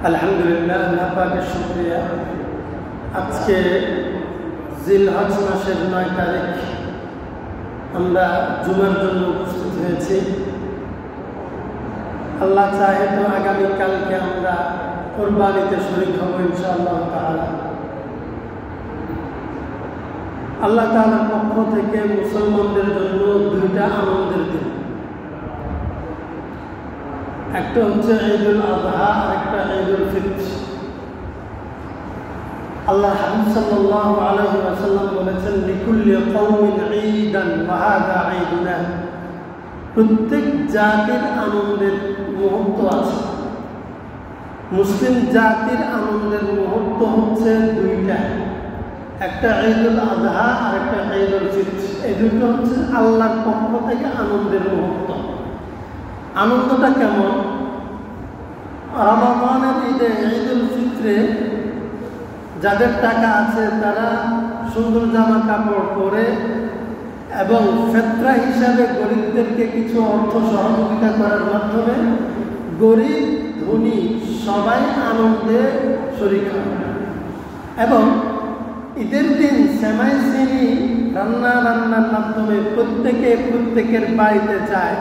আলহামদুলিল্লাহ, আল্লাহ পাকের শুকরিয়া। আজকে জিলহজ মাসের 9 তারিখ আমরা জুমার জন্য উপস্থিত হয়েছি। আল্লাহ চাহে তো আগামীকালকে আমরা কোরবানিতে শরীক হব ইনশাআল্লাহ তাআলা। আল্লাহ তাআলার পক্ষ থেকে মুসলমানদের জন্য 2টা আনন্দের দিন, একটা হচ্ছে ঈদুল আযহা আর একটা ঈদুল ফিতর। আল্লাহ হাবিব সাল্লাল্লাহু আলাইহি ওয়াসাল্লাম বলেছেন, লিকুল্লি কওমিন ঈদান ওয়া হাযা ঈদুনা। প্রত্যেক জাতির আনন্দের মুহূর্ত আছে। মুসলিম জাতির আনন্দের মুহূর্ত হচ্ছে 2টা, একটা ঈদুল আযহা আর একটা ঈদুল ফিতর। এই দুটো হচ্ছে আল্লাহর পক্ষ থেকে আনন্দের মুহূর্ত। আনন্দটা কেমন? রমাদানের ঈদে, ঈদুল ফিতরে যাদের টাকা আছে তারা সুন্দর জামা কাপড় পরে এবং ফেতরা হিসাবে গরিবদেরকে কিছু অর্থ সহযোগিতা করার মাধ্যমে গরিব ধনী সবাই আনন্দে শরীক হয়। এবং ঈদের দিন সেমাই চিনি রান্নার মাধ্যমে প্রত্যেকের বাড়িতে যায়।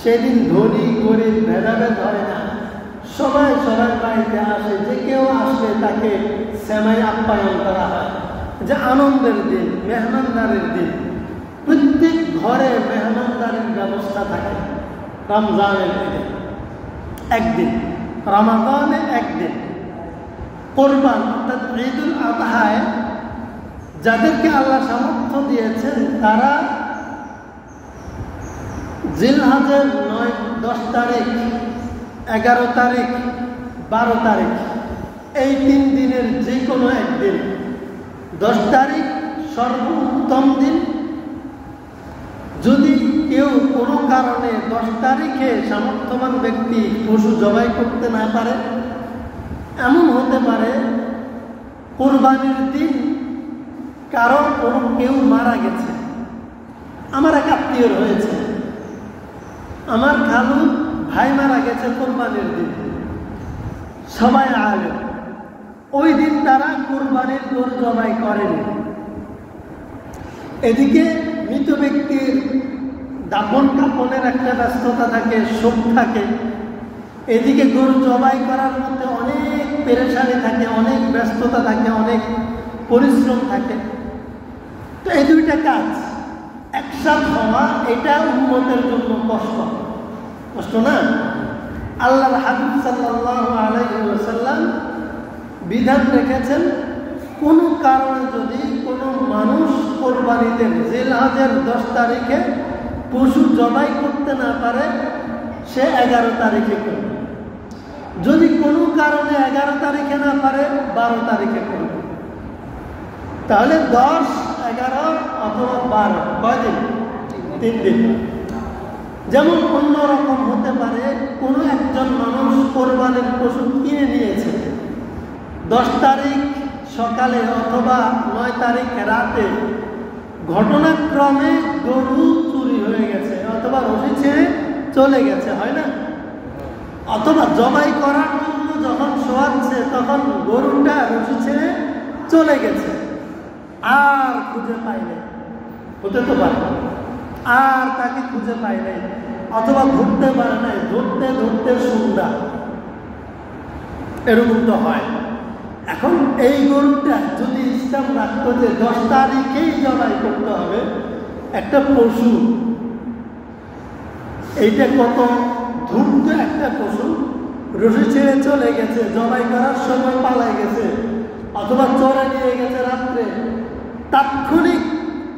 সেদিন ধনী গরিব ভেদাভেদ হয় না, সবাই সবার বাড়িতে আসে। যে কেউ আসলে তাকে সেমাই আপ্যায়ন করা হয়। যে আনন্দের দিন, মেহমানদারের দিন। প্রত্যেক ঘরে মেহমানদারের ব্যবস্থা থাকে। রমজানের দিনে একদিন, রমাদানে একদিন, কোরবান অর্থাৎ ঈদুল আযহায় যাদেরকে আল্লাহ সামর্থ্য দিয়েছেন তারা জিলহজের 9-10 তারিখ, 11 তারিখ, 12 তারিখ এই 3 দিনের যে কোনো একদিন, 10 তারিখ সর্বোত্তম দিন। যদি কেউ কোনো কারণে 10 তারিখে সামর্থ্যবান ব্যক্তি পশু জবাই করতে না পারে, এমন হতে পারে কোরবানির দিন কারণ কেউ মারা গেছে। আমার এক আত্মীয় রয়েছে, আমার খালু ভাই মারা গেছে কোরবানির দিন, সবাই আলেম। ওই দিন তারা কোরবানির গরু জবাই করেনি। এদিকে মৃত ব্যক্তির দাফন কাফনের একটা ব্যস্ততা থাকে, শোক থাকে। এদিকে গরু জবাই করার মধ্যে অনেক পেরেশানি থাকে, অনেক ব্যস্ততা থাকে, অনেক পরিশ্রম থাকে। তো এই 2টা কাজ একসাথে হওয়া, এটা উম্মতের জন্য কষ্ট না? আল্লাহর হাবিব সাল্লাল্লাহু আলাইহি ওয়াসাল্লাম বিধান রেখেছেন, কোনো কারণে যদি কোনো মানুষ কোরবানিতে জিলহজের 10 তারিখে পশু জবাই করতে না পারে, সে 11 তারিখে করবে। যদি কোনো কারণে 11 তারিখে না পারে, 12 তারিখে করবে। তাহলে 10, 11 অথবা 12 কয়দিন? 3 দিন। যেমন অন্যরকম হতে পারে, কোনো একজন মানুষ কোরবানির পশু কিনে নিয়েছে, 10 তারিখ সকালে অথবা 9 তারিখ রাতে ঘটনাক্রমে গরু চুরি হয়ে গেছে অথবা রশি ছেড়ে চলে গেছে, হয় না? অথবা জবাই করার জন্য যখন শোয়াচ্ছে তখন গরুটা রশি ছেড়ে চলে গেছে, আর খুঁজে পাই নাই। হতে তো পারে আর তাকে খুঁজে পাই নাই, অথবা ধরতে পারে নাই, ধরতে সন্ধ্যা, এরকম তো হয়। এখন এই গরুটা যদি ইসলাম রাখতো যে 10 তারিখেই জবাই করতে হবে একটা পশু, এইটা কত ধূর্ত একটা পশু, রশি ছেড়ে চলে গেছে, জবাই করার সময় পালাই গেছে অথবা চরে নিয়ে গেছে রাত্রে, তাৎক্ষণিক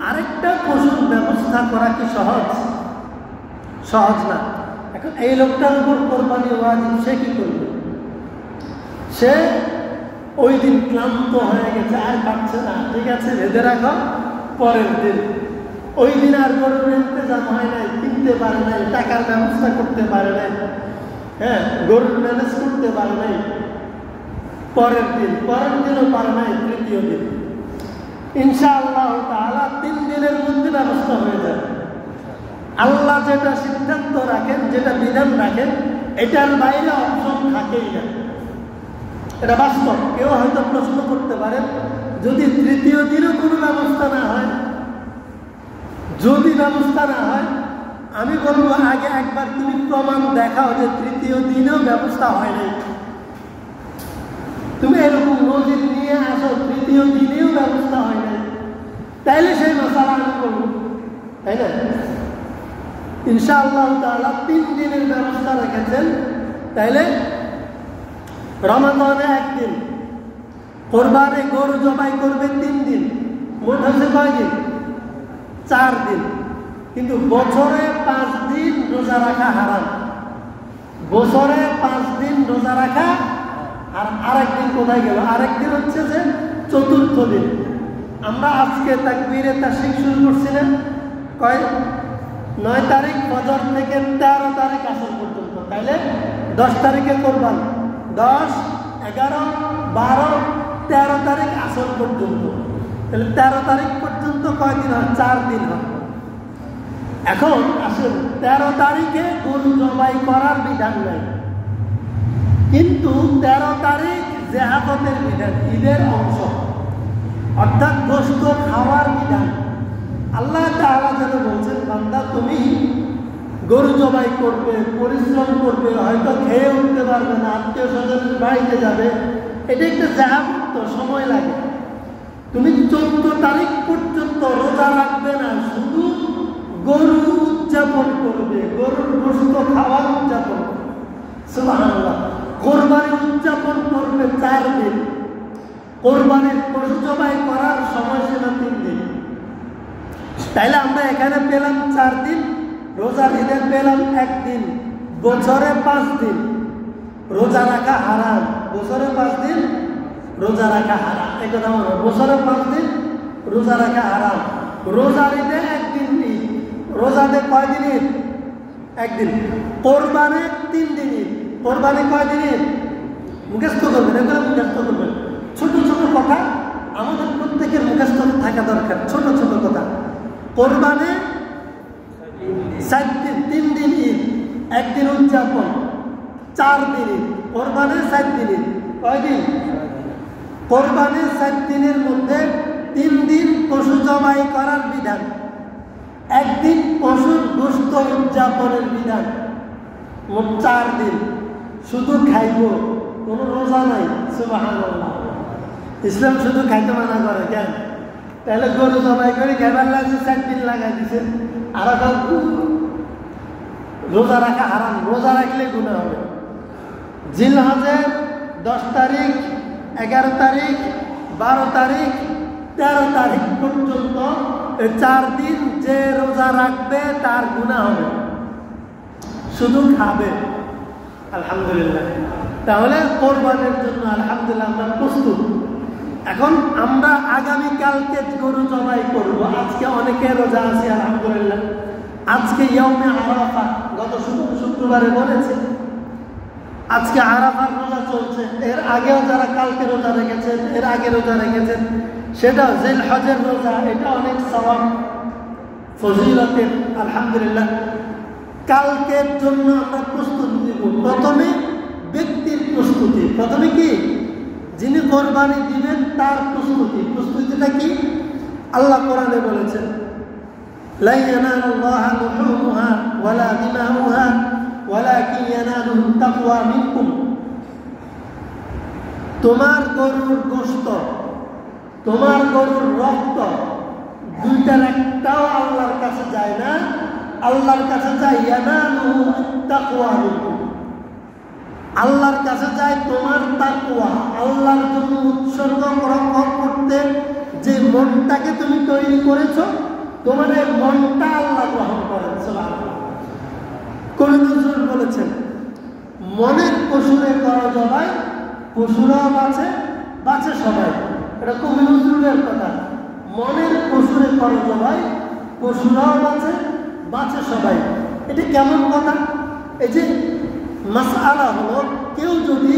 আরেকটা পশুর ব্যবস্থা করা কি সহজ না? এখন এই লোকটার উপর কোরবানি ওয়াজিব, সে কি করবে? সে ওই দিন ক্লান্ত হয়ে গেছে, আর পারছে না, ঠিক আছে বেঁধে রাখো পরের দিন। ওই দিন আর গরুর ইন্তজাম হয় নাই, কিনতে পারে নাই, টাকার ব্যবস্থা করতে পারে নাই, গরুর ম্যানেজ করতে পারে নাই, পরের দিনও পারে নাই, 3য় দিন। ইনশাআল্লাহ তাআলা 3 দিনের মধ্যে ব্যবস্থা হয়ে যাবে। আল্লাহ যেটা সিদ্ধান্ত রাখেন, যেটা বিধান রাখেন, এটার বাইরে অপশন থাকেই না। এটা বাস্তব। কেউ হয়তো প্রশ্ন করতে পারে, যদি তৃতীয় দিনও কোনো ব্যবস্থা না হয়, যদি ব্যবস্থা না হয়, আমি বলবো আগে একবার তুমি প্রমাণ দেখাও যে তৃতীয় দিনেও ব্যবস্থা হয় নাই। তুমি এরকম নজির নিয়ে আসো তৃতীয় দিনেও ব্যবস্থা হয় নাই, তাইলে সেই মশালা আমি বলবো, তাই না? ইনশাআল্লাহ তাআলা 3 দিনের ব্যবস্থা রেখেছেন। তাইলে রমাদানে 1 দিন, কোরবানে গরু জবাই করবে 3 দিন, মোট হচ্ছে কয় দিন? 4 দিন। কিন্তু বছরে 5 দিন রোজা রাখা হারাম। বছরে 5 দিন রোজা রাখা, আর আরেকদিন কোথায় গেল? আরেকদিন হচ্ছে যে চতুর্থ দিন। আমরা আজকে তাকবীরে তাশরিক শুরু করছি না? কয়? 9 তারিখ ফজর থেকে 13 তারিখ আসর পর্যন্ত। তাইলে 10 তারিখে কোরবান, 10, 11, 12, 13 তারিখ আসর পর্যন্ত। তাহলে 13 তারিখ পর্যন্ত কয়দিন হয়? 4 দিন হয়। এখন আসুন, 13 তারিখে গরু জবাই করার বিধান নাই, কিন্তু 13 তারিখ জিহাদের বিধান, ঈদের অংশ, অর্থাৎ গোশত খাওয়ার বিধান। আল্লাহ তাআলা যেন বলছেন, বান্দা তুমি গরু জবাই করবে, পরিশ্রম করবে, হয়তো খেয়ে উঠতে পারবে না, আত্মীয় স্বজনের বাড়িতে যাবে, এটা একটা জিহাদ, সময় লাগে। তুমি 14 তারিখ পর্যন্ত রোজা রাখবে না, শুধু গরু উদযাপন করবে, গরুর গোশত খাওয়ার উদযাপন করবে। সুবহানাল্লাহ। কোরবানি উদযাপন করবে 4 দিন। কোরবানির পশু জবাই করার সময়সীমা 3 দিন। তাইলে আমরা এখানে পেলাম 4 দিন, রোজার ঈদে পেলাম 1 দিন, বছরে 5 দিন রোজা রাখা হারাম। বছরে 5 দিন রোজা রাখা হারাম, এই কথা বলো। বছরে 5 দিন রোজা রাখা হারাম। রোজার ঈদে 1 দিন ঈদ। রোজাতে কয় দিন ঈদ? 1 দিন। কোরবানে 3 দিন ঈদ। কোরবানি কয় দিন ঈদ? মুখস্থ করবেন, এগুলো মুখস্থ করবেন। ছোট ছোট কথা আমাদের প্রত্যেকের মুখস্থ থাকা দরকার, ছোট ছোট কথা। কোরবানে 4 দিন, 3 দিন ঈদ, 1 দিন উদযাপন, 4 দিন ঈদ। কোরবানে 4 দিন ঈদ, কয় দিন? কোরবানে 4 দিনের মধ্যে 3 দিন পশু জবাই করার বিধান, 1 দিন পশুর গোশত উদযাপনের বিধান, মোট 4 দিন। শুধু খাইব, কোনো রোজা নাই। সুবহানাল্লাহ। ইসলাম শুধু খাইতে মানা করে কেন? তাহলে গরু জবাই করে খাইবার লাগছে, 4 দিন লাগাই দিছে। আর রোজা রাখা হারাম, রোজা রাখলে গুনাহ হবে। জিলহজের 10 তারিখ, 11 তারিখ, 12 তারিখ, 13 তারিখ পর্যন্ত 4 দিন যে রোজা রাখবে তার গুনাহ হবে, শুধু খাবে। আলহামদুলিল্লাহ। তাহলে কোরবানের জন্য আলহামদুলিল্লাহ আমরা প্রস্তুত। এখন আমরা আগামীকালকে গরু জবাই করব। আজকে অনেকে রোজা আছে আলহামদুলিল্লাহ। আজকে ইয়াউমে আরাফা, গত শুক্রবারে বলেছে, আজকে আরাফার রোজা চলছে। এর আগেও যারা কালকে রোজা রেখেছেন, এর আগে রোজা রেখেছেন, সেটা জিলহজের রোজা, এটা অনেক সওয়াব ফজিলতের। আলহামদুলিল্লাহ। কালকের জন্য আমরা প্রস্তুতি নিব। প্রথমে ব্যক্তির প্রস্তুতি। প্রথমে কি? যিনি কোরবানি দিবেন তার প্রস্তুতি। প্রস্তুতিটা কি? আল্লাহ কোরআনে বলেছেন, লা ইয়ানালুল্লাহা লুহুমুহা ওয়ালা দিমাউহা ওয়ালাকিন ইয়ানালুহু তাকওয়া মিনকুম। তোমার গরুর গোশত, তোমার গরুর রক্ত, দুইটার একটাও আল্লাহর কাছে যায় না। আল্লাহর কাছে যায় ইয়ানালুহু তাকওয়া মিনকুম, আল্লাহর কাছে যায় তোমার তাকওয়া। আল্লাহর জন্য উৎসর্গ করতে যে মনটাকে তুমি তৈরি করেছো, তোমার এই মনটা আল্লাহ গ্রহণ করেন। সুবহানাল্লাহ। কোন নজরুল বলেছেন, মনের পশুরে করা জবাই, পশুরাও বাঁচে, বাঁচে সবাই। এটা কবি নজরুলের কথা। মনের পশুরে করা জবাই, পশুরাও বাঁচে, বাঁচে সবাই। এটা কেমন কথা? এই যে মাসআলা হলো, কেউ যদি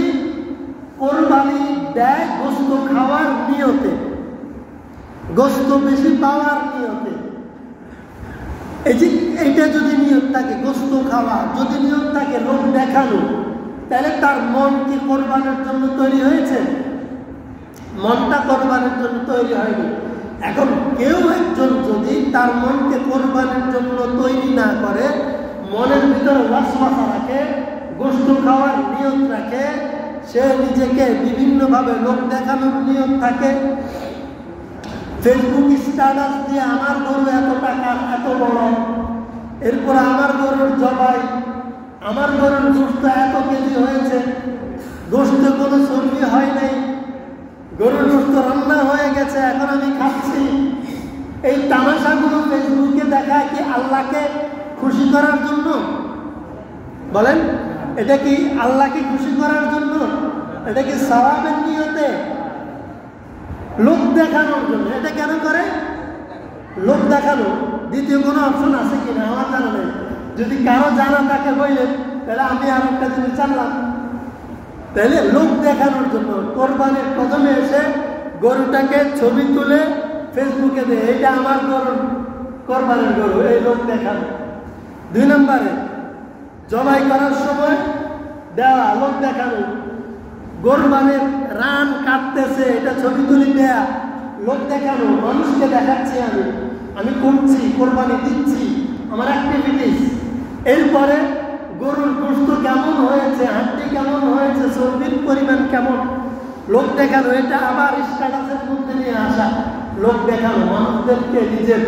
কোরবানি দেয় গোশত খাওয়ার নিয়তে, গোশত বেশি পাওয়ার নিয়তে, এই যে এইটা যদি নিয়ত থাকে গোশত খাওয়া, যদি নিয়ত থাকে লোক দেখানো, তাহলে তার মন কি কোরবানের জন্য তৈরি হয়েছে? মনটা কোরবানের জন্য তৈরি হয়নি। এখন কেউ একজন যদি তার মনকে কোরবানের জন্য তৈরি না করে, মনের ভিতরে ওয়াসওয়াসা রাখে, গোশত খাওয়ার নিয়ত রাখে, সে নিজেকে বিভিন্নভাবে লোক দেখানোর নিয়ত থাকে, ফেসবুক স্ট্যাটাস দিয়ে আমার গরু এত টাকা এত বড়, এরপর আমার গরুর জবাই, আমার গরুর গোশত এত কেজি হয়েছে, গোশতে কোনো চর্বি হয় নাই, গরুর গোশত রান্না হয়ে গেছে, এখন আমি খাচ্ছি। এই তামাশাগুলো ফেসবুকে দেখায় কি আল্লাহকে খুশি করার জন্য? বলেন, এটা কি আল্লাহকে খুশি করার জন্য? এটা কি সওয়াবের নিয়তে? লোক দেখানোর জন্য। এটা কেন করে? লোক দেখানো। দ্বিতীয় কোনো অপশন আছে কিনা আমার জানা নেই। যদি কারো জানা থাকে বললেন, তাহলে আমি আর একটা জিনিস জানলাম। তাহলে লোক দেখানোর জন্য কোরবানির প্রথমে এসে গরুটাকে ছবি তুলে ফেসবুকে দেয়, এইটা আমার গরুর কোরবানির গরু, এই লোক দেখানো। 2 নম্বরে জবাই করার সময় দেওয়া, লোক দেখানো। কোরবানির রান কাটতেছে, এটা ছবি তুলে দেয়া, লোক দেখানো, মানুষকে দেখাচ্ছি আমি করছি, কোরবানি দিচ্ছি, আমার অ্যাক্টিভিটিস। এরপরে গরুর গোশত কেমন হয়েছে, হাড্ডি কেমন হয়েছে, চর্বির পরিমাণ কেমন, লোক দেখানো। এটা আবার স্ট্যাটাসের মধ্যে নিয়ে আসা, লোক দেখানো, মানুষদেরকে নিজের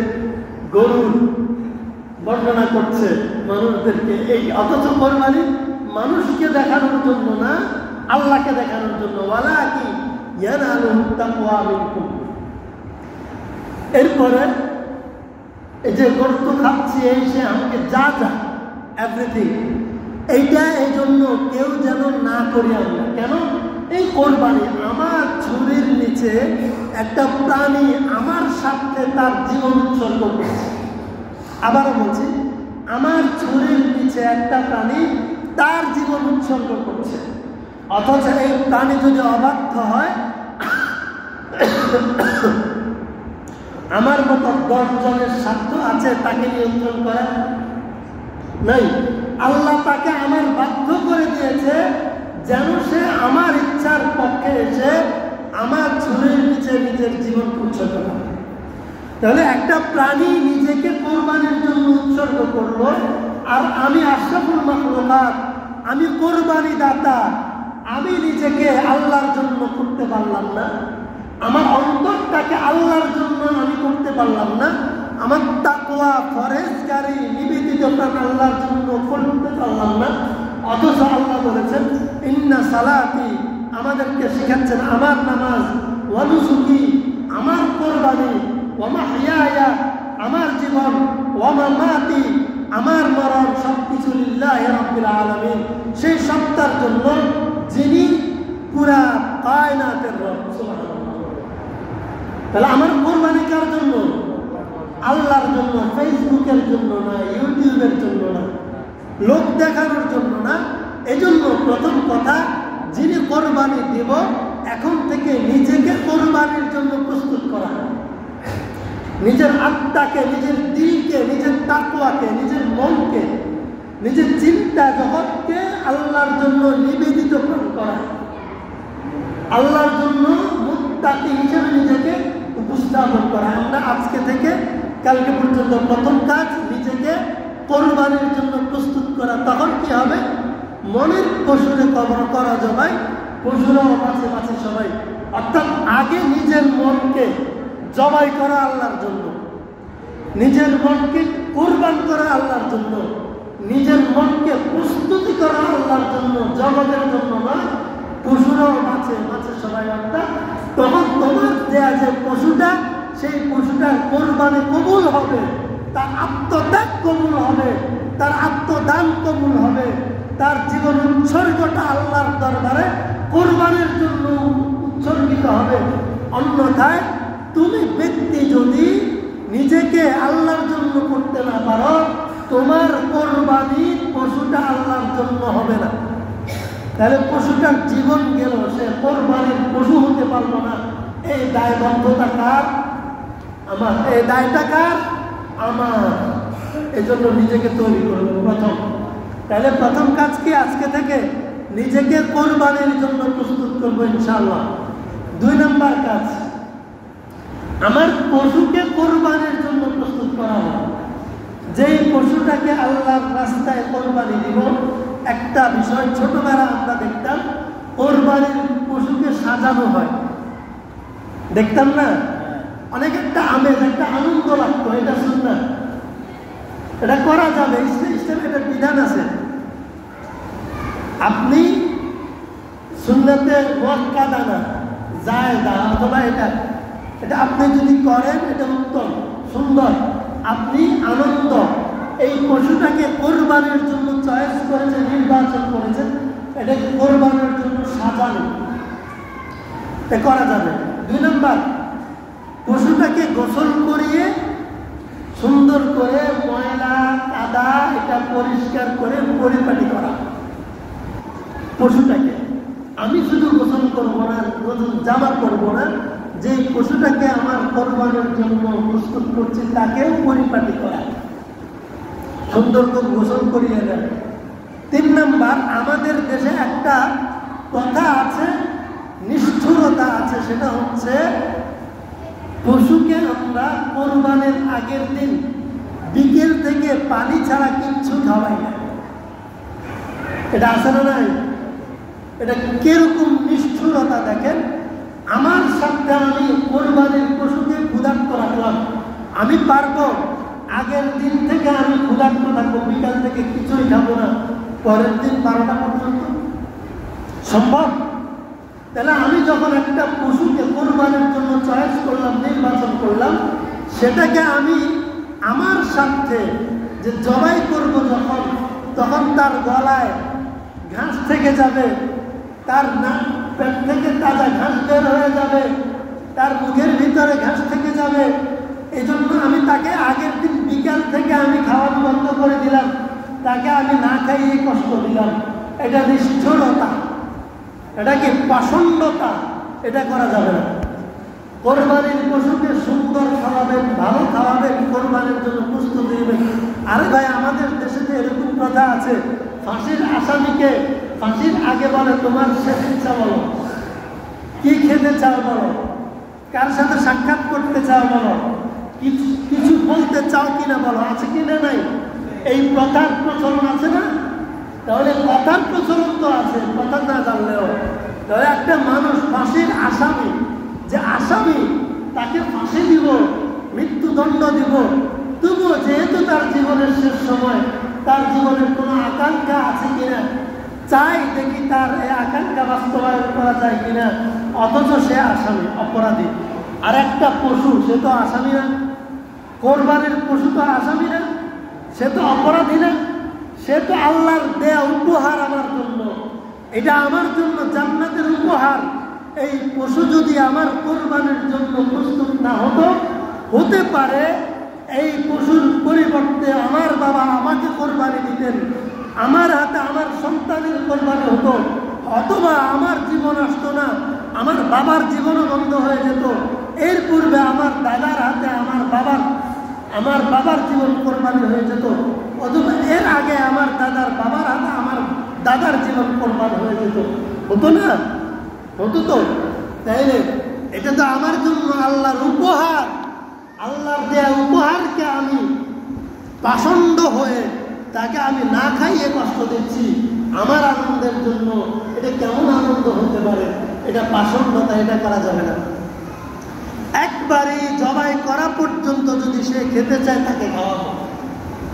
গরুর বর্ণনা করছে মানুষদেরকে। এই অথচ কোরবানি মানুষকে দেখানোর জন্য না, আল্লাহকে দেখানোর জন্য। ওয়ালাকি ইয়ানালুহু তাকওয়া মিনকুম। এরপরে এই যে গোশত খাচ্ছি, এই সে আমাকে যা যা এভরিথিং, এইটা এই জন্য কেউ যেন না করি আমরা। কেন? এই কোরবানি আমার ছুরির নিচে একটা প্রাণী আমার সাথে তার জীবন উৎসর্গ করছে। আবারও বলছি, আমার ছুরির নিচে একটা প্রাণী তার জীবন উৎসর্গ করছে। অথচ এই প্রাণী যদি অবাধ্য হয়, আমার মতো 10 জনের স্বার্থ আছে তাকে নিয়ন্ত্রণ করা নাই। আল্লাহ তাকে আমার বাধ্য করে দিয়েছে যেন সে আমার ইচ্ছার পক্ষে এসে আমার ছুরির নিচে নিজের জীবন উৎসর্গ করে। তাহলে একটা প্রাণী নিজেকে কোরবানির জন্য উৎসর্গ করলো, আর আমি আশরাফুল মাখলুকাত, আমি কোরবানি দাতা, আমি নিজেকে আল্লাহর জন্য করতে পারলাম না, আমার অন্তরটাকে আল্লাহর জন্য আমি করতে পারলাম না, আমার তাকওয়া ফরজগারি নিবেদিত প্রাণ আল্লাহর জন্য করতে পারলাম না। অথচ আল্লাহ বলেছেন ইন্না সালাতি, আমাদেরকে শেখাচ্ছেন আমার নামাজ, ওয়া নুসুকি, আমার কোরবানি, ওয়া মাহইয়ায়া, আমার জীবন, ওয়া মামাতি, আমার মরণ, সবকিছু লিল্লাহি রাব্বিল আলামিন, সেই সত্তার জন্য যিনি পুরা কায়নাতের রব। সুবহানাল্লাহ। তাহলে আমার কোরবানি কার জন্য? আল্লাহর জন্য, ফেসবুকের জন্য না, ইউটিউবের জন্য না, লোক দেখানোর জন্য না। এজন্য প্রথম কথা, যিনি কোরবানি দিব এখন থেকে নিজেকে কোরবানির জন্য প্রস্তুত করা, নিজের আত্মাকে, নিজের দিলকে, নিজের তাকওয়াকে, নিজের মনকে, নিজের চিন্তা জগৎকে আল্লাহর জন্য নিবেদিত করা, আল্লাহর জন্য মুত্তাকি হিসেবে নিজেকে উপস্থাপন করা। আমরা আজকে থেকে কালকে পর্যন্ত প্রথম কাজ নিজেকে কোরবানির জন্য প্রস্তুত করা। তখন কি হবে? মনের পশুরে কবর করা জবাই, পশুরাও মাঝে মাঝে সবাই। অর্থাৎ আগে নিজের মনকে জবাই করা আল্লাহর জন্য, নিজের মনকে কোরবান করা আল্লাহর জন্য, নিজের মনকে প্রস্তুতি করা আল্লাহর জন্য, জগতের জন্য নয়। পশুরাও মাঝে মাঝে সবাই। অর্থাৎ তখন তোমার দেয়া যে পশুটা, সেই পশুটার কোরবানি কবুল হবে, তার আত্মত্যাগ কবুল হবে, তার আত্মদান কবুল হবে, তার জীবন উৎসর্গটা আল্লাহর দরবারে কোরবানির জন্য উৎসর্গিত হবে। অন্যথায় তুমি ব্যক্তি যদি নিজেকে আল্লাহর জন্য করতে না পারো, তোমার কোরবানি পশুটা আল্লাহর জন্য হবে না। তাহলে পশুটার জীবন গেল, সে কোরবানির পশু হতে পারলো না। এই দায়বদ্ধতা কার? আমার। এই দায়টা কার? আমার। এজন্য নিজেকে তৈরি করবো প্রথম। তাহলে প্রথম কাজ কি? আজকে থেকে নিজেকে কোরবানির জন্য প্রস্তুত করবো ইনশাআল্লাহ। 2 নম্বর কাজ, আমার পশুকে কোরবানির জন্য প্রস্তুত করা হবে। যেই পশুটাকে আল্লাহর রাস্তায় কোরবানি দিব, একটা বিষয় ছোটবেলা আমরা দেখতাম, কোরবানির পশুকে সাজানো হয়, দেখতাম না? অনেক একটা আমেজ, একটা আনন্দ লাগতো। এটা সুন্নাত, এটা করা যাবে, ইসলামে এটা বিধান আছে। আপনি সুন্নাতে মুআক্কাদা না, জায়েদা অথবা এটা আপনি যদি করেন এটা উত্তম, সুন্দর। আপনি আনন্দ, এই পশুটাকে কোরবানির জন্য চয়েস করেছেন, নির্বাচন করেছেন, এটাকে কোরবানির জন্য সাজানো, এটা করা যাবে। 2 নম্বর, পশুটাকে গোসল করিয়ে সুন্দর করে ময়লা কাদা এটা পরিষ্কার করে পরিপাটি করা। পশুটাকে আমি শুধু গোসল করবো না, জামা করবো না, যে পশুটাকে আমার কোরবানির জন্য প্রস্তুত করছি তাকেও পরিপাটি করা, সুন্দর করে গোসল করিয়ে দেয়। 3 নম্বর, আমাদের দেশে একটা কথা আছে, নিষ্ঠুরতা আছে, সেটা হচ্ছে পশুকে আমরা কোরবানির আগের দিন বিকেল থেকে পানি ছাড়া কিচ্ছু খাওয়াই না। এটা আছে না নাই? এটা কিরকম নিষ্ঠুরতা দেখেন। আমার সাথে আমি কোরবানির পশুকে ক্ষুধার্ত রাখলাম, আমি পারবো আগের দিন থেকে আমি ক্ষুধার্ত থাকবো, বিকাল থেকে কিছুই খাবো না, পরের দিন 12টা পর্যন্ত? সম্ভব? তাহলে আমি যখন একটা পশুকে কোরবানির জন্য চয়েস করলাম, নির্বাচন করলাম, সেটাকে আমি আমার সাথে যে জবাই করব যখন, তখন তার গলায় ঘাস থেকে যাবে, তার পেট থেকে তাজা ঘাস বের হয়ে যাবে, তার মুখের ভিতরে ঘাস থেকে যাবে। এই জন্য আমি তাকে আগের দিন বিকাল থেকে আমি খাওয়ানো বন্ধ করে দিলাম, তাকে আমি না খাইয়ে কষ্ট দিলাম। এটা নিষ্ঠুরতা, এটা কি পাষণ্ডতা? এটা করা যাবে না। কোরবানির পশুকে সুন্দর খাওয়াবেন, ভালো খাওয়াবেন, কোরবানির জন্য প্রস্তুতি দিবেন। আরে ভাই, আমাদের দেশে তো এরকম কথা আছে, ফাঁসির আসামিকে ফাঁসির আগে বলে তোমার শেষ ইচ্ছা বলো, কি খেতে চাও বলো, কার সাথে সাক্ষাৎ করতে চাও বলো, কিছু বলতে চাও কিনা বলো, আছে কিনা নাই? এই প্রথার প্রচলন আছে না? তাহলে কথার প্রচলন তো আছে, কথা না জানলেও। তাহলে একটা মানুষ ফাঁসির আসামি, যে আসামি তাকে ফাঁসি দিব, মৃত্যুদণ্ড দিব, তবুও যেহেতু তার জীবনের শেষ সময়, তার জীবনের কোনো আকাঙ্ক্ষা আছে কিনা, চাই দেখি তার এই আকাঙ্ক্ষা বাস্তবায়ন করা যায় কিনা, অথচ সে আসামি, অপরাধী। আর একটা পশু, সে তো আসামি না, কোরবানির পশু তো আসামি না, সে তো অপরাধী না, সে তো আল্লাহর দেয়া উপহার আমার জন্য, এটা আমার জন্য জান্নাতের উপহার। এই পশু যদি আমার কোরবানির জন্য প্রস্তুত না হতো, হতে পারে এই পশুর পরিবর্তে আমার বাবা আমাকে কোরবানি দিতেন, আমার হাতে আমার সন্তানের কোরবানি হতো, অথবা আমার জীবন আসতো না, আমার বাবার জীবনও বন্ধ হয়ে যেত। এর পূর্বে আমার দাদার হাতে আমার বাবার জীবন কোরবানি হয়ে যেত, অথবা এর আগে আমার দাদার বাবার হাতে আমার দাদার জীবন কোরবানি হয়ে যেত। হতো না? হতো তো। তাইলে এটা তো আমার জন্য আল্লাহর উপহার, আল্লাহর দেয়া উপহারকে আমি পাষণ্ড হয়ে তাকে আমি না খাইয়ে কষ্ট দিচ্ছি আমার আনন্দের জন্য। এটা কেমন আনন্দ হতে পারে? এটা পাষণ্ডতা, এটা করা যাবে না। একবারে জবাই করা পর্যন্ত যদি সে খেতে চায় তাকে খাওয়াবো,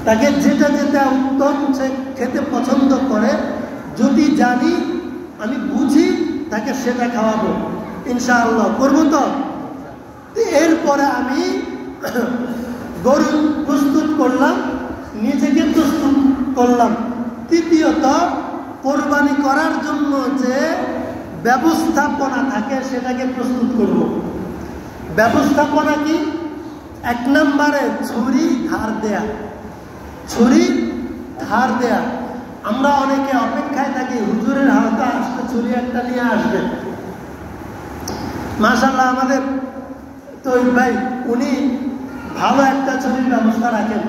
তাকে যেটা যেটা উত্তম সে খেতে পছন্দ করে, যদি জানি আমি বুঝি তাকে সেটা খাওয়াবো ইনশাআল্লাহ। করবো তো? এরপরে আমি গরু প্রস্তুত করলাম, নিজেকে প্রস্তুত করলাম। তৃতীয়ত, কোরবানি করার জন্য যে ব্যবস্থাপনা থাকে সেটাকে প্রস্তুত করব। ব্যবস্থাপনা কি? 1 নম্বরে ছুরি ধার দেয়া, ছুরি ধার দেয়া। আমরা অনেকে অপেক্ষায় থাকি হুজুরের হাতে আসতে ছুরি একটা নিয়ে আসবে। মাশাআল্লাহ, আমাদের তো ভাই উনি ভালো একটা ছুরির ব্যবস্থা রাখেন।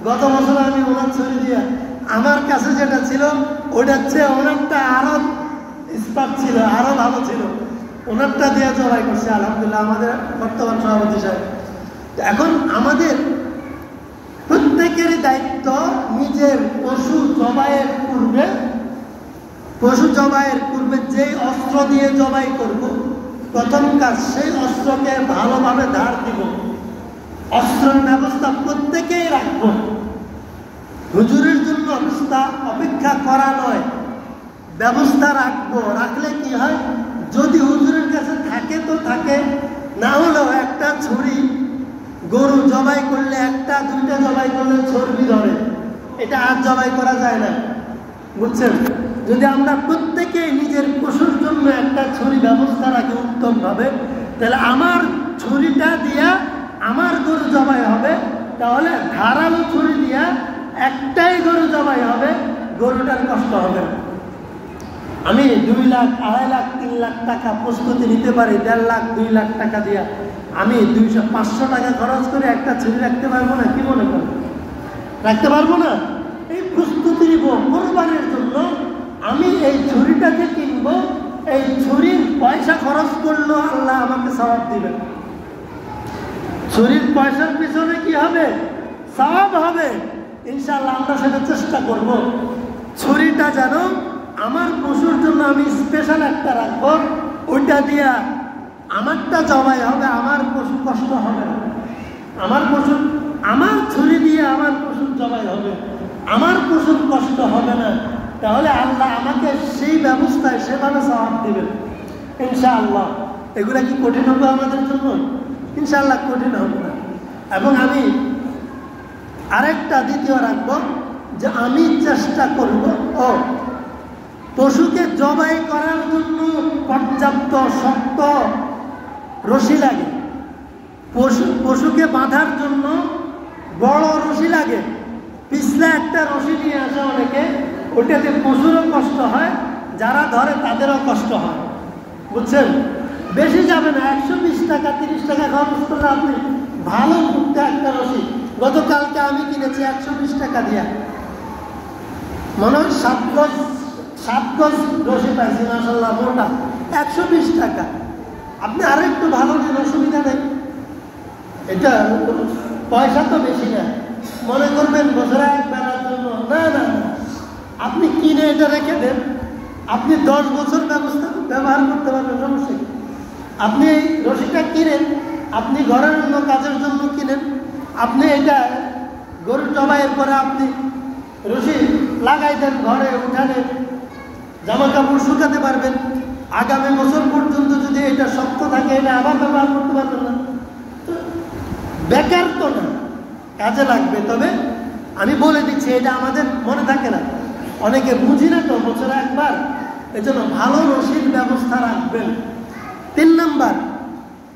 গত বছর আমি ওনার ছুরি দিয়ে, আমার কাছে যেটা ছিল ওটার চেয়ে ওনারটা আরো ইস্পাত ছিল, আরো ভালো ছিল, ওনারটা দিয়ে জবাই করছে আলহামদুলিল্লাহ আমাদের বর্তমান সভাপতি সাহেব। এখন আমাদের প্রত্যেকেরই দায়িত্ব নিজের পশু জবাইয়ের পূর্বে যেই অস্ত্র দিয়ে জবাই করব, প্রথম কাজ সেই অস্ত্রকে ভালোভাবে ধার দিব, অস্ত্রের ব্যবস্থা প্রত্যেকেই রাখবো। হুজুরের জন্য অপেক্ষা করা নয়, ব্যবস্থা রাখবো। রাখলে কি হয়, যদি হুজুরের কাছে থাকে তো থাকে, না হলেও একটা ছুরি গরু জবাই করলে, একটা দুইটা জবাই করলে চর্বি ধরে, এটা আর জবাই করা যায় না, বুঝছেন? যদি আমরা প্রত্যেকেই নিজের পশুর জন্য একটা ছুরি ব্যবস্থা রাখি উত্তম ভাবে, তাহলে আমার ছুরিটা দিয়া আমার গরু জবাই হবে, তাহলে ধারালো ছুরি দিয়া একটাই গরু জবাই হবে, গরুটার কষ্ট হবে না। আমি 2 লাখ, 2.5 লাখ, 3 লাখ টাকা প্রস্তুতি নিতে পারি, 1.5 লাখ, 2 লাখ টাকা দিয়া আমি 200-500 টাকা খরচ করে একটা ছুরি রাখতে পারবো না? কি মনে করেন, রাখতে পারবো না? এই প্রস্তুতি নিব কোরবানির জন্য। আমি এই ছুরিটাকে কিনবো, এই ছুরির পয়সা খরচ করলো আল্লাহ আমাকে সওয়াব দিবেন। ছুরির পয়সার পিছনে কি হবে? সওয়াব হবে ইনশাআল্লাহ। আমরা সেটা চেষ্টা করব, ছুরিটা যেন আমার পশুর জন্য আমি স্পেশাল একটা রাখবো, ওইটা দিয়া আমারটা জবাই হবে, আমার পশু কষ্ট হবে না। আমার ছুরি দিয়ে আমার পশুর জবাই হবে, আমার পশুর কষ্ট হবে না। তাহলে আল্লাহ আমাকে সেই ব্যবস্থায় সেভাবে সওয়াব দিবেন ইনশাআল্লাহ। এগুলা কি কঠিন হবে আমাদের জন্য? ইনশাআল্লাহ কঠিন হবে না। এবং আমি আরেকটা দ্বিতীয় রাখবো, যে আমি চেষ্টা করব পশুকে জবাই করার জন্য পর্যাপ্ত শক্ত রশি লাগে, পশুকে বাঁধার জন্য বড় রশি লাগে, পিছলে একটা রশি নিয়ে আসে অনেকে, ওটাতে পশুরও কষ্ট হয়, যারা ধরে তাদেরও কষ্ট হয়, বুঝছেন? বেশি যাবে না, 120 টাকা 30 টাকা খরচ করলে আপনি ভালো মুক্তা একটা রশি, গতকালকে আমি কিনেছি 120 টাকা দিয়া, মনে হয় 7 গজ রশি পাইছি মাশাআল্লাহ, মোটা 120 টাকা। আপনি আরো একটু ভালো দিন, অসুবিধা নেই, এটা পয়সা তো বেশি না। মনে করবেন বছরে একবারের জন্য, না না, আপনি কিনে এটা রেখে দেন, আপনি 10 বছর ব্যবহার করতে পারবেন, সমস্যা। আপনি এই রশিটা কিনেন, আপনি ঘরের অন্য কাজের জন্য কিনেন, আপনি এটা গরু জবাইয়ের পরে আপনি রশি লাগাই দেন, ঘরে উঠানে জামা কাপড় শুকাতে পারবেন। আগামী বছর পর্যন্ত যদি এটা শক্ত থাকে, এটা আবার ব্যবহার করতে পারবেন না, বেকার তো না, কাজে লাগবে। তবে আমি বলে দিচ্ছি, এটা আমাদের মনে থাকে না, অনেকে বুঝি না তো, বছরে একবার, এজন্য ভালো রশির ব্যবস্থা রাখবেন। 3 নাম্বার,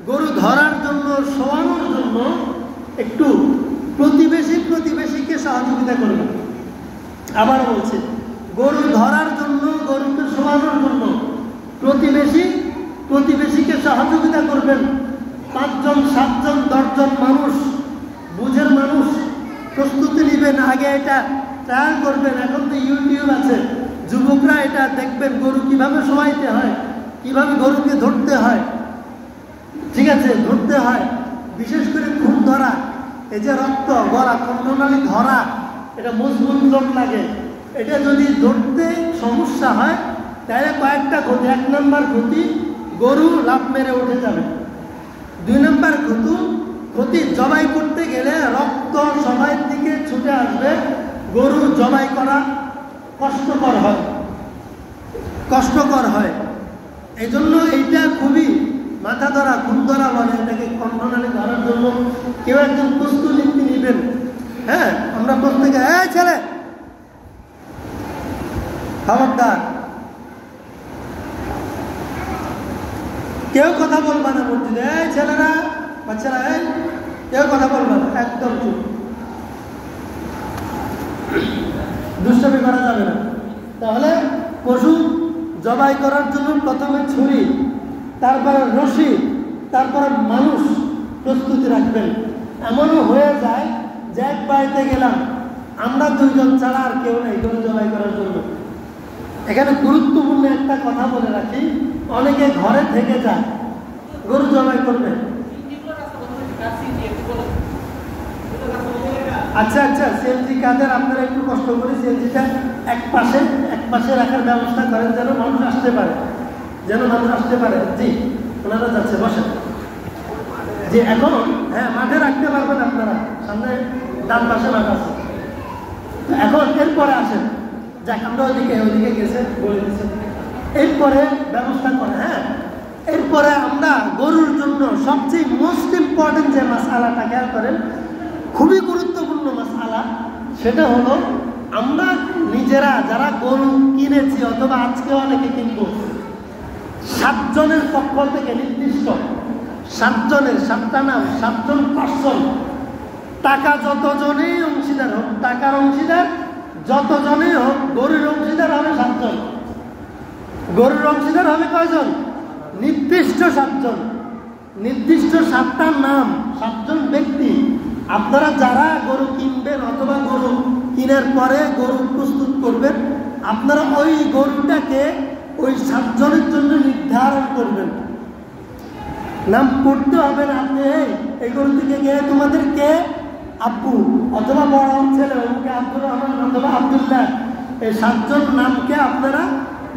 গরু ধরার জন্য, শোয়ানোর জন্য একটু প্রতিবেশীকে সহযোগিতা করবেন। আবার বলছি, গরু ধরার জন্য, গরুকে শোয়ানোর জন্য প্রতিবেশীকে সহযোগিতা করবেন। 5 জন, 7 জন, 10 জন মানুষ, বুঝের মানুষ প্রস্তুতি নেবেন, আগে এটা ট্রায়াল করবেন। এখন তো ইউটিউব আছে, যুবকরা এটা দেখবেন, গরু কিভাবে শোয়াইতে হয়, কিভাবে গরুকে ধরতে হয়, ঠিক আছে, ধরতে হয়। বিশেষ করে খুন ধরা, এই যে রক্ত গলা কণ্ঠনালী ধরা, এটা মজবুত লোক লাগে, এটা যদি ধরতে সমস্যা হয় তাহলে কয়েকটা ক্ষতি। 1 নম্বর ক্ষতি, গরু লাফ মেরে উঠে যাবে। 2 নম্বর ক্ষতি, জবাই করতে গেলে রক্ত সবাই দিকে ছুটে আসবে, গরু জবাই করা কষ্টকর হয়। এই জন্য এইটা খুবই মাথা ধরা, খুন ধরা বলে এটাকে, কণ্ঠনালী ধরার জন্য কেউ একজন প্রস্তুতি নেবেন। হ্যাঁ, আমরা প্রত্যেকে, ছেলে খবরদার, কেউ কথা বলবা না মসজিদে, ছেলেরা, বাচ্চারা, কেউ কথা বলবা না, একদম চুপ, দুষ্টামি করা যাবে না। তাহলে পশু জবাই করার জন্য প্রথমে ছুরি, তারপরে রশি, তারপরে মানুষ প্রস্তুতি রাখবেন। এমনও হয়ে যায় যে এক বাড়িতে গেলাম, আমরা 2 জন ছাড়া আর কেউ নেই গরু জবাই করার জন্য, এখানে গুরুত্বপূর্ণ একটা কথা বলে রাখি, অনেকে ঘরে থেকে যায় গরু জবাই করবে। আচ্ছা আচ্ছা, সিএনজি কাদের আপনারা একটু কষ্ট করে সিএনজিটা এক পাশে রাখার ব্যবস্থা করেন, যেন মানুষ আসতে পারে, জি ওনারা যাচ্ছে, বসেন। যে এখন হ্যাঁ মাঠে রাখতে পারবেন আপনারা, সামনে ডান পাশে মাঠ আছে। এখন এরপরে আসেন, যাক আমরা ওইদিকে গেছে বলে দিচ্ছেন, এরপরে ব্যবস্থা করে। হ্যাঁ, এরপরে আমরা গরুর জন্য সবচেয়ে মোস্ট ইম্পর্টেন্ট যে মাসআলাটা খেয়াল করেন, খুবই গুরুত্বপূর্ণ মাসআলা, সেটা হলো আমরা নিজেরা যারা গরু কিনেছি অথবা আজকে অনেকে কিনবো, 7 জনের পক্ষ থেকে নির্দিষ্ট 7 জনের 7টা নাম, 7 জন পার্সন, টাকা যতজনেই অংশীদার হোক, টাকার অংশীদার যতজনেই হোক, গরুর অংশীদার হবে 7 জন। গরুর অংশীদার হবে কয়জন? নির্দিষ্ট 7 জন, নির্দিষ্ট 7টা নাম, 7 জন ব্যক্তি। আপনারা যারা গরু কিনবেন অথবা গরু কেনার পরে গরু প্রস্তুত করবেন, আপনারা ওই গরুটাকে ওই 7 জনের জন্য নির্ধারণ করবেন। নাম পড়তে হবে না, আপনি এই গরু থেকে কে, তোমাদের কে, আব্বু অথবা বড় ছেলে ওকে আব্দুর রহমান অথবা আব্দুল্লাহ, এই 7 জন নামকে আপনারা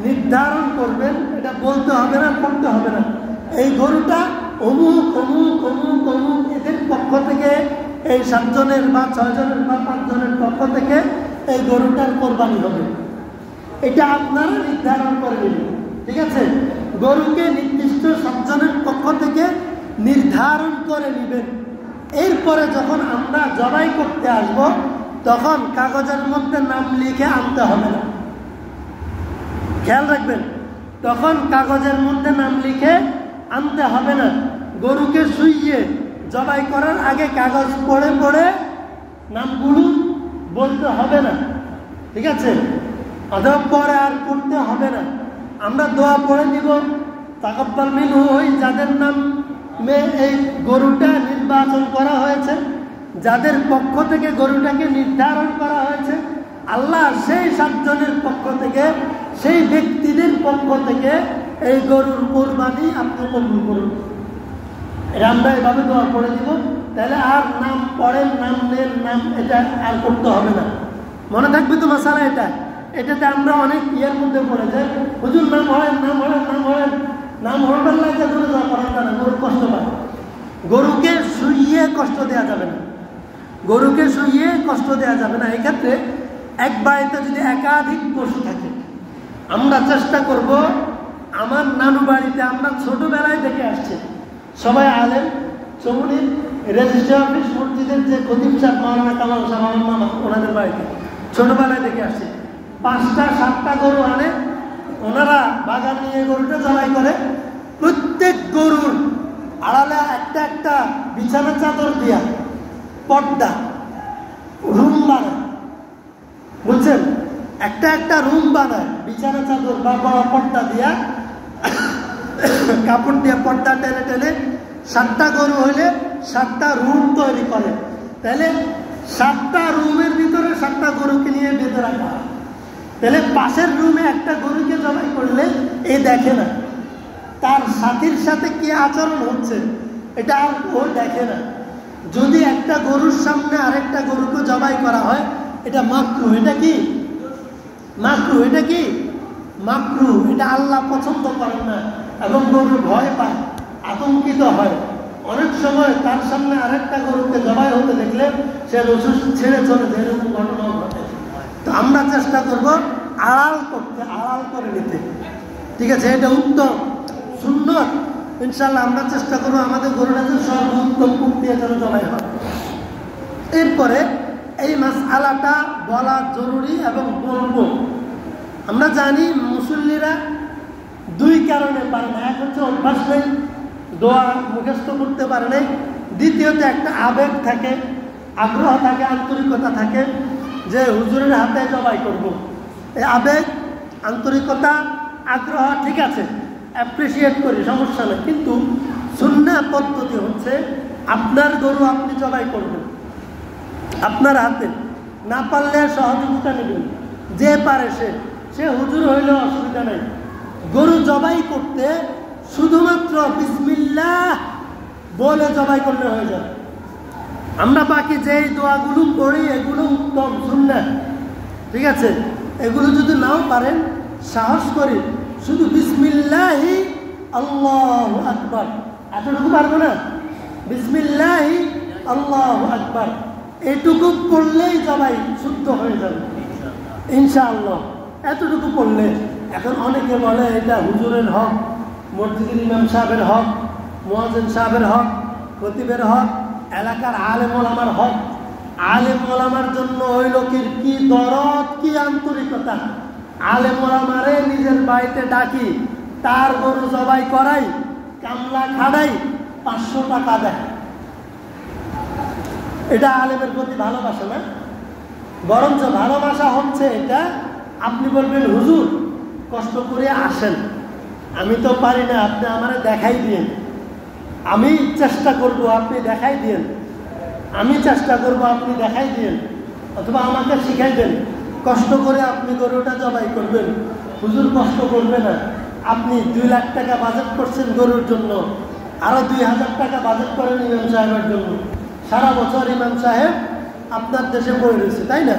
নির্ধারণ করবেন। এটা বলতে হবে না, পড়তে হবে না। এই গরুটা অমুক অমুক অমুক অমুক এদের পক্ষ থেকে, এই 7 জনের বা 6 জনের বা 5 জনের পক্ষ থেকে এই গরুটার কোরবানি হবে, এটা আপনারা নির্ধারণ করে নেবেন। ঠিক আছে, গরুকে নির্দিষ্ট 7 জনের পক্ষ থেকে নির্ধারণ করে নেবেন। এরপরে যখন আমরা জবাই করতে আসব, তখন কাগজের মধ্যে নাম লিখে আনতে হবে না, খেয়াল রাখবেন। তখন কাগজের মধ্যে নাম লিখে আনতে হবে না। গরুকে শুইয়ে জবাই করার আগে কাগজ পড়ে পড়ে নামগুলো বলতে হবে না, ঠিক আছে, অথবা পরে আর করতে হবে না। আমরা দোয়া পড়ে দিব, তাকাব্বাল মিনহু, ওই যাদের নামে এই গরুটা নির্বাচন করা হয়েছে, যাদের পক্ষ থেকে গরুটাকে নির্ধারণ করা হয়েছে, আল্লাহ সেই 7 জনের পক্ষ থেকে, সেই ব্যক্তিদের পক্ষ থেকে এই গরুর কোরবানি আপনি কবুল করুন। আমরা এভাবে দোয়া পড়ে দিব, তাহলে আর নাম পড়েন, নাম নেন, নাম এটা আর করতে হবে না। মনে থাকবে তো মাসালা এটাতে আমরা অনেক ইয়ের মধ্যে পড়ে যাই, হুজুর নাম হলেন, নাম হরবার লাগে গরু যাওয়া করেন না, গরু কষ্ট পায়। গরুকে শুইয়ে কষ্ট দেওয়া যাবে না, গরুকে শুইয়ে কষ্ট দেওয়া যাবে না। এক্ষেত্রে এক বাড়িতে যদি একাধিক পশু থাকে, আমরা চেষ্টা করব, আমার নানু বাড়িতে আমরা ছোটবেলায় দেখে আসছি, সবাই আলেম, চৌমুনি রেজিস্ট্রি অফিস মসজিদের যে খতিব সাহেব মাওলানা কামাল সাহেব, আমার মামা, ওনাদের বাড়িতে ছোটবেলায় দেখে আসছি, 5টা 7টা গরু আনে, ওনারা বাগান নিয়ে গরুটা জবাই করে, প্রত্যেক গরুর আড়ালে একটা একটা বিছানা চাদর দিয়া পর্দা রুম বানায়, বুঝছেন, একটা একটা রুম বানায়, বিছানা চাদর বা বড় পর্দা দিয়া, কাপড় দিয়ে পর্দা টেনে টেনে 7টা গরু হইলে 7টা রুম তৈরি করে। তাহলে 7টা রুমের ভিতরে 7টা গরুকে নিয়ে বেঁধে রাখা হয়। তাহলে পাশের রুমে একটা গরুকে জবাই করলে এ দেখে না তার সাথীর সাথে কি আচরণ হচ্ছে, এটা আর ও দেখে না। যদি একটা গরুর সামনে আরেকটা গরুকে জবাই করা হয়, এটা মাকরুহ। এটা কি মাকরুহ? এটা কি মাকরুহ? এটা আল্লাহ পছন্দ করেন না এবং গরু ভয় পায়, আতঙ্কিত হয়। অনেক সময় তার সামনে আরেকটা গরুকে জবাই হতে দেখলে সে রসুন ছেড়ে চলে যায়, এরকম ঘটনাও ঘটে। তো আমরা চেষ্টা করব আড়াল করতে, আড়াল করে নিতে, ঠিক আছে, এটা উত্তম সুন্নত। ইনশাল্লাহ আমরা চেষ্টা করবো আমাদের গরুটা যে সর্বোত্তম প্রক্রিয়া যেন জবাই হয়। এরপরে এই মাসআলাটা বলা জরুরি এবং বলবো। আমরা জানি মুসল্লিরা 2 কারণে পারে না, এক হচ্ছে অভ্যাস নেই, দোয়া মুখস্থ করতে পারে নাই, দ্বিতীয়ত একটা আবেগ থাকে, আগ্রহ থাকে, আন্তরিকতা থাকে যে হুজুরের হাতে জবাই করব। এই আবেগ, আন্তরিকতা, আগ্রহ ঠিক আছে, অ্যাপ্রিসিয়েট করি, সমস্যা নেই, কিন্তু সুন্নাহ পদ্ধতি হচ্ছে আপনার গরু আপনি জবাই করবেন আপনার হাতে, না পারলে সহযোগিতা নেবেন, যে পারে সে হুজুর হইলে অসুবিধা নেই। গরু জবাই করতে শুধুমাত্র বিসমিল্লাহ বলে জবাই করলে হয়ে যাবে। আমরা বাকি যেই দোয়াগুলো পড়ি এগুলো উত্তম সুন্নাহ, ঠিক আছে? এগুলো যদি নাও পারেন সাহস করি শুধু বিসমিল্লাহি আল্লাহু আকবার, এতটুকু পারবো না? বিসমিল্লাহি আল্লাহু আকবার এটুকু পড়লেই জবাই শুদ্ধ হয়ে যাবে ইনশাআল্লাহ। এতটুকু পড়লে। এখন অনেকে বলে এটা হুজুরের হক, মসজিদের ইমাম সাহেবের হক, মুয়াজ্জিন সাহেবের হক, খতিবের হক, এলাকার আলেম ওলামার হক। আলেম ওলামার জন্য ওই লোকের কি দরদ, কি আন্তরিকতা। আলেম ওলামারে নিজের বাড়িতে ডাকি, তার গরু জবাই করাই, কামলা খাড়াই, 500 টাকা দেয়। এটা আলেমের প্রতি ভালোবাসা না? বরঞ্চ ভালোবাসা হচ্ছে এটা আপনি বলবেন হুজুর কষ্ট করে আসেন, আমি তো পারি না, আপনি আমারে দেখাই দিয়েন, আমি চেষ্টা করব আপনি দেখাই দিয়েন, আমি চেষ্টা করব আপনি দেখাই দিয়েন, অথবা আমাকে শিখাই দেন। কষ্ট করে আপনি গরুটা জবাই করবেন। হুজুর কষ্ট করবে না। আপনি 2 লাখ টাকা বাজেট করছেন গরুর জন্য, আরো 2000 টাকা বাজেট করেন ইমাম সাহেবের জন্য। সারা বছর ইমাম সাহেব আপনার দেশে পড়ে রয়েছে, তাই না?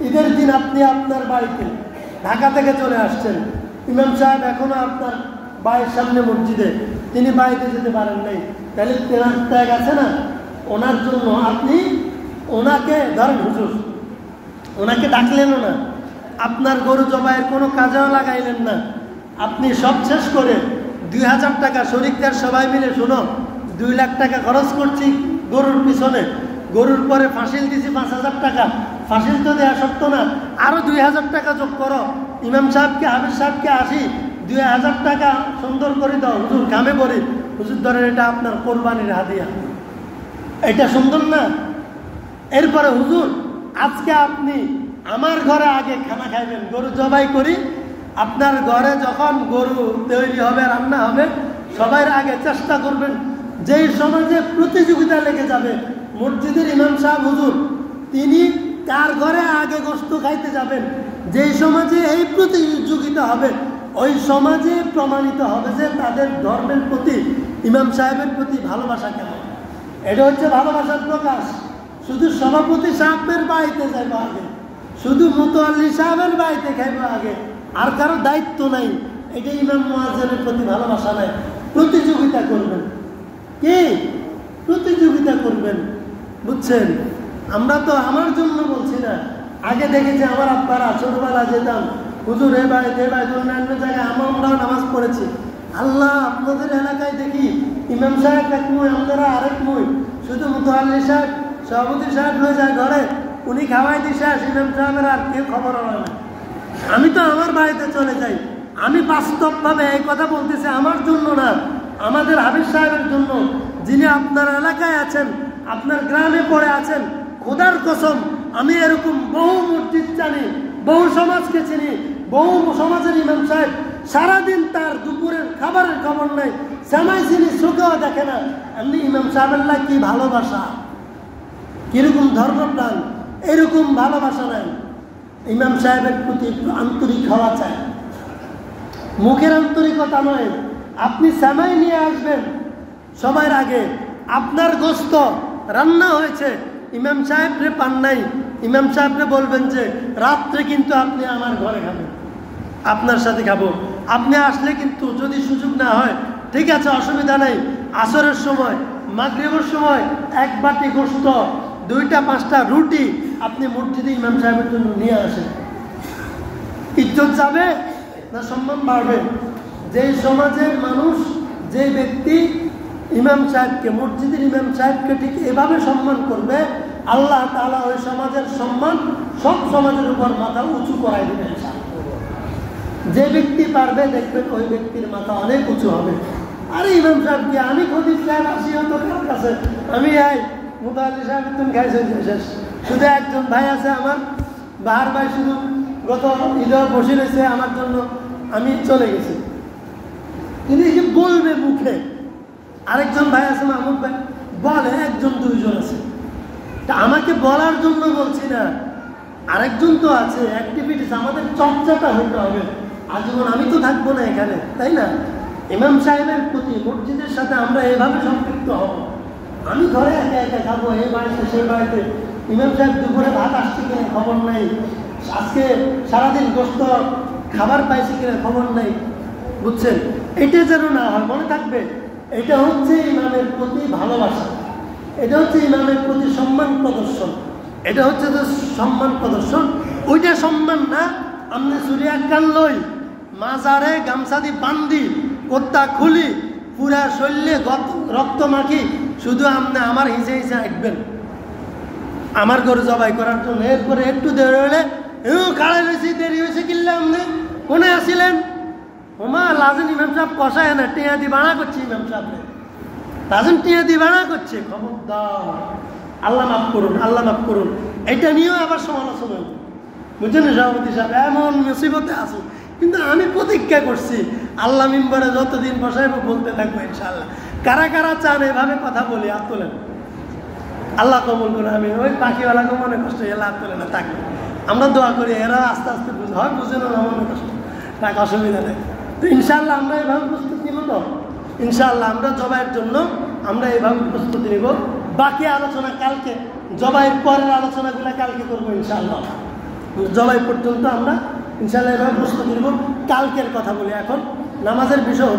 ঈদের দিন আপনি আপনার বাড়িতে ঢাকা থেকে চলে আসছেন, ইমাম সাহেব এখনো আপনার বাড়ির সামনে মসজিদে, তিনি বাড়িতে যেতে পারেন নাই, তাহলে তেনার ত্যাগ আছে না? ওনার জন্য আপনি ওনাকে ধরেন হুজুর, ওনাকে ডাকলেনও না, আপনার গরু জবাইয়ের কোনো কাজেও লাগাইলেন না, আপনি সব শেষ করে 2000 টাকা শরীকদার সবাই মিলে, শোনো 2 লাখ টাকা খরচ করছি গরুর পিছনে, গরুর পরে ফাঁসিল দিছি 5000 টাকা, ফাঁসিল তো দেওয়া সত্য না, আরো 2000 টাকা যোগ করো, ইমাম সাহেবকে হাফিজ সাহেবকে 2000 টাকা সুন্দর করে দাও, হুজুর কামে পড়ি, হুজুর ধরেন এটা আপনার কোরবানির হাদিয়া। এটা সুন্দর না? এরপরে হুজুর আজকে আপনি আমার ঘরে আগে খানা খাইবেন, গরু জবাই করি, আপনার ঘরে যখন গরু তৈরি হবে, রান্না হবে, সবার আগে চেষ্টা করবেন, যেই সমাজে প্রতিযোগিতা লেগে যাবে, মসজিদের ইমাম সাহেব হুজুর তিনি কার ঘরে আগে গোশত খাইতে যাবেন, যেই সমাজে এই প্রতিযোগিতা হবে ওই সমাজে প্রমাণিত হবে যে তাদের ধর্মের প্রতি, ইমাম সাহেবের প্রতি ভালোবাসা কেমন। এটা হচ্ছে ভালোবাসার প্রকাশ। শুধু সভাপতি সাহেবের বাড়িতে যাইব আগে, শুধু মুতোয়াল্লি সাহেবের বাড়িতে খাইব আগে, আর কারো দায়িত্ব নাই, এটা ইমাম মুয়াজ্জিনের প্রতি ভালোবাসা নাই। প্রতিযোগিতা করবেন, কি প্রতিযোগিতা করবেন, বুঝছেন? আমরা তো আমার জন্য বলছি না, আগে দেখেছি আমার আব্বারা ছোটবেলা যেতাম হুজুর এ বাড়িতে অন্যান্য জায়গায় আমরাও নামাজ পড়েছি। আল্লাহ আপনাদের এলাকায় দেখি ইমাম সাহেব এক মুই, আপনারা আরেক মুই, শুধু মুতোয়াল্লি সাহেব সভাপতি সাহেব হয়ে যায় ঘরে, উনি খাওয়াই দিছে, ইমাম সাহেবের আর কেউ খবর হয় না। আমি তো আমার বাড়িতে চলে যাই। আমি বাস্তবভাবে এই কথা বলতেছি আমার জন্য না, আমাদের হাফিজ সাহেবের জন্য, যিনি আপনার এলাকায় আছেন, আপনার গ্রামে পড়ে আছেন। খোদার কসম আমি এরকম বহু মসজিদ জানি, বহু সমাজকে চিনি, বহু সমাজের ইমাম সাহেব সারাদিন তার দুপুরের খাবারের খবর নেই, সেমাই চিনি চোখেও দেখে না। এমনি ইমাম সাহেবের কি ভালোবাসা, কিরকম ধর্মপ্রাণ, এরকম ভালোবাসা নাই। ইমাম সাহেবের প্রতি একটু আন্তরিক হওয়া চাই, মুখের আন্তরিকতা নয়। আপনি সেমাই নিয়ে আসবেন সবার আগে, আপনার গোশত রান্না হয়েছে, ইমাম সাহেবরে পান নাই, ইমাম সাহেবরে বলবেন যে রাত্রে কিন্তু আপনি আমার ঘরে খাবেন, আপনার সাথে খাবো, আপনি আসলে কিন্তু যদি সুযোগ না হয় ঠিক আছে অসুবিধা নাই, আসরের সময় মাগরিবের সময় 1 বাটি গোশত 2টা-5টা রুটি আপনি মসজিদে ইমাম সাহেবের জন্য নিয়ে আসেন। ইজ্জত যাবে না সম্মান বাড়বে? যেই সমাজের মানুষ, যে ব্যক্তি ইমাম সাহেবকে, মসজিদের ইমাম সাহেবকে ঠিক এভাবে সম্মান করবে, আল্লাহ তাআলা ওই সমাজের সম্মান সব সমাজের উপর মাথা উঁচু করাই দিবেন। যে ব্যক্তি পারবে দেখবেন ওই ব্যক্তির মাথা অনেক উঁচু হবে। আরে ইমাম সাহেবকে আমি খতিব সাহেব আসি হতো কার কাছে, আমি আই মুতাল্লি সাহেব তুমি খাইছে শেষ। শুধু একজন ভাই আছে আমার, বাহার ভাই, শুধু গত ঈদে বসে রয়েছে আমার জন্য, আমি চলে গেছি। কিন্তু এই যে বলবে মুখে, আরেকজন ভাই আছে মাহমুদ ভাই, বলে 1-2 জন আছে। তা আমাকে বলার জন্য বলছি না, আরেকজন তো আছে অ্যাক্টিভিটিস, আমাদের চর্চাটা হইতে হবে আজীবন। আমি তো থাকবো না এখানে, তাই না? ইমাম সাহেবের প্রতি মসজিদের সাথে আমরা এভাবে সম্পৃক্ত হব। আমি ঘরে একা একা খাবো, এই বাড়িতে সেই বাড়িতে, ইমাম সাহেব দুপুরে ভাত আসছে কিনা খবর নাই, আজকে সারাদিন গোস্ত খাবার পাইছে কিনা খবর নাই, বুঝছেন? এটা যেন না হয়, মনে থাকবে এটা হচ্ছে ইমামের প্রতি ভালোবাসা, এটা হচ্ছে ইমামের প্রতি সম্মান প্রদর্শন, এটা হচ্ছে যে সম্মান প্রদর্শন। ওইটা সম্মান না আপনি সুরিয়া কান লই মাজারে গামছা দি বান্ধি কোত্তা খুলি পুরা শরীরে রক্ত মাখি শুধু আপনি আমার হিসে হিসে হাঁটবেন আমার গরু জবাই করার জন্য। এরপরে একটু দেরি হলে খাড়াই রয়েছি, দেরি হয়েছে কিনলে আপনি কোনে আসিলেন? ওমা লাজেন ইমাম সাহেব কষায় না, টিয়া দি বাড়া করছে ইমাম সাহেব, লাজেন টিয়া দি বাড়া করছে। খবরদার, আল্লাহ মাফ করুন, আল্লাহ মাফ করুন। এটা নিয়েও আবার সমালোচনা, বুঝলেন সভাপতি সাহেব? এমন মুসিবতে আসুন, কিন্তু আমি প্রতিজ্ঞা করছি আল্লাহ মিম্বরে যতদিন বসাইব বলতে থাকবো ইনশাআল্লাহ। কারা কারা চান এভাবে কথা বলি? হাত তোলেন, আল্লাহ কবুল করে। আমি ওই পাখিওয়ালাকে মনে কষ্ট এলা হাত তোলে না, থাকবে। আমরা দোয়া করি এরা আস্তে আস্তে বুঝে, হয় বুঝে না মনে কষ্ট, তাকে অসুবিধা নেই। তো ইনশাআল্লাহ আমরা এভাবে প্রস্তুতি নিব তো, ইনশাআল্লাহ আমরা জবাইয়ের জন্য আমরা এভাবে প্রস্তুতি নিব। বাকি আলোচনা কালকে, জবাইয়ের পরের আলোচনাগুলো কালকে করবো ইনশাআল্লাহ। জবাই পর্যন্ত আমরা ইনশাআল্লাহ এভাবে প্রস্তুতি নিব। কালকের কথা বলি, এখন নামাজের বিষয়